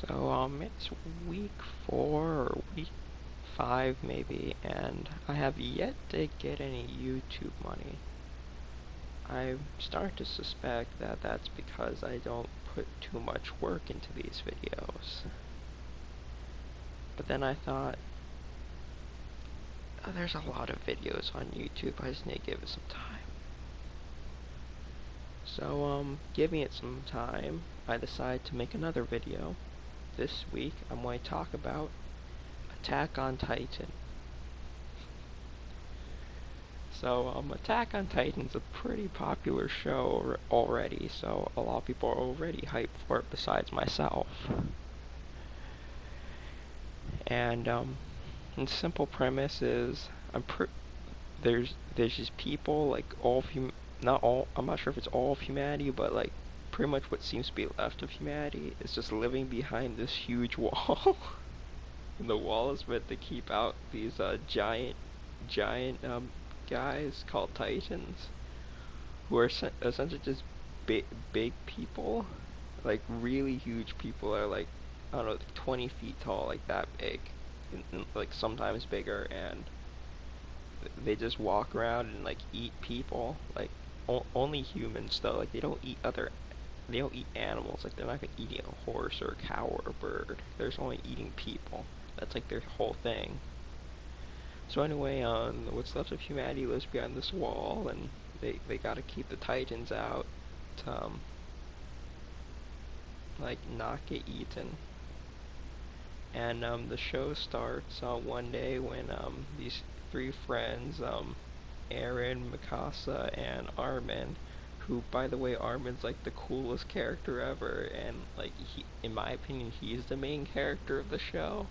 So, it's week 4 or week 5 maybe, and I have yet to get any YouTube money. I'm starting to suspect that that's because I don't put too much work into these videos. But then I thought, oh, there's a lot of videos on YouTube, I just need to give it some time. So, giving it some time, I decided to make another video. This week, I'm going to talk about Attack on Titan. So, Attack on Titan's a pretty popular show already, so a lot of people are already hyped for it besides myself. And, the simple premise is, there's just people, like, not all, I'm not sure if it's all of humanity, but, like, pretty much what seems to be left of humanity is just living behind this huge wall. And the wall is meant to keep out these, giant, guys called Titans, who are essentially just big people, like really huge people are like, I don't know, like 20 feet tall, like that big, and like sometimes bigger, and they just walk around and like eat people, like only humans though, like they don't eat animals, like they're not gonna eat a horse or a cow or a bird, they're just only eating people. That's like their whole thing. So anyway, what's left of humanity lives behind this wall, and they gotta keep the Titans out to, like, not get eaten. And, the show starts, one day when, these three friends, Eren, Mikasa, and Armin, who, by the way, Armin's, like, the coolest character ever, and, like, in my opinion, he's the main character of the show,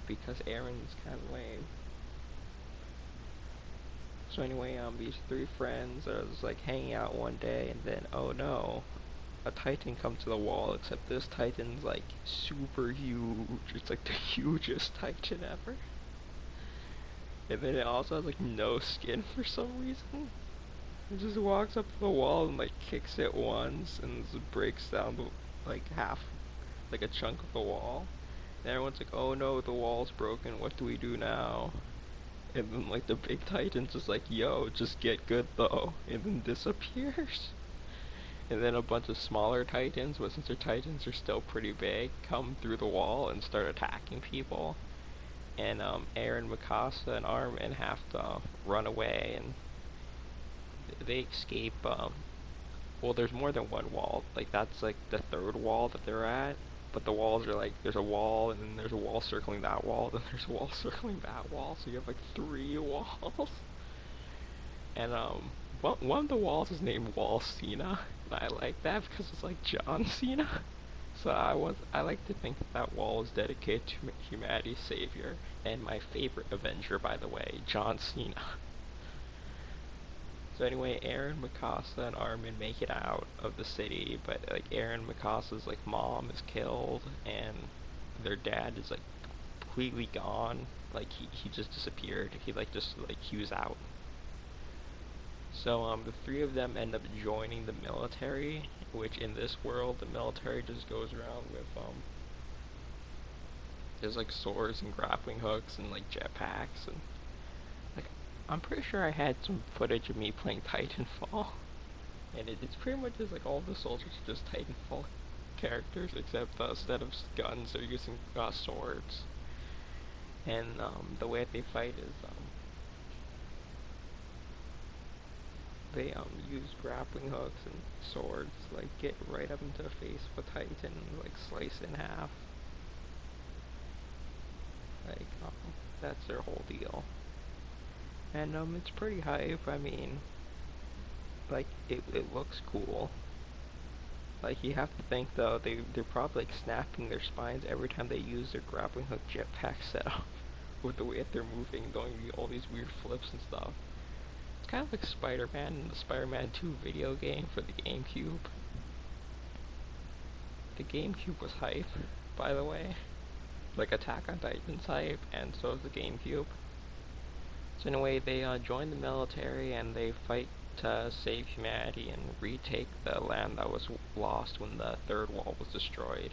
because Eren's kind of lame. So anyway, these three friends are just like hanging out one day, and then oh no, a Titan comes to the wall. Except this Titan's like super huge. It's like the hugest Titan ever. And then it also has like no skin for some reason. It just walks up to the wall and like kicks it once, and just breaks down like half, like a chunk of the wall. And everyone's like, oh no, the wall's broken. What do we do now? And then like the big Titan's just like, yo, just get good though, and then disappears. And then a bunch of smaller Titans, but since their Titans are still pretty big, come through the wall and start attacking people. And Eren, Mikasa, and Armin have to run away, and they escape. Well, there's more than one wall. Like that's like the third wall that they're at. But the walls are like, there's a wall, and then there's a wall circling that wall, then there's a wall circling that wall, so you have like 3 walls. And one of the walls is named Wall Cena, and I like that because it's like John Cena. So I like to think that wall is dedicated to humanity's savior, and my favorite Avenger, by the way, John Cena. So anyway, Eren, Mikasa, and Armin make it out of the city, but like Eren, Mikasa's like mom is killed, and their dad is like completely gone. Like he just disappeared. He was out. So the three of them end up joining the military, which in this world the military just goes around with there's like swords and grappling hooks and like jetpacks, and like I'm pretty sure I had some footage of me playing Titanfall, and it's pretty much just like all the soldiers are just Titanfall characters, except instead of guns they're using swords. And the way that they fight is they use grappling hooks and swords, like get right up into the face of a Titan and like slice in half. Like that's their whole deal. And it's pretty hype. I mean, like it looks cool. Like you have to think though, they're probably like snapping their spines every time they use their grappling hook jetpack setup with the way that they're moving, doing all these weird flips and stuff. It's kind of like Spider-Man in the Spider-Man 2 video game for the GameCube. The GameCube was hype, by the way. Like Attack on Titan's hype, and so is the GameCube. So anyway, they join the military and they fight to save humanity and retake the land that was lost when the third wall was destroyed.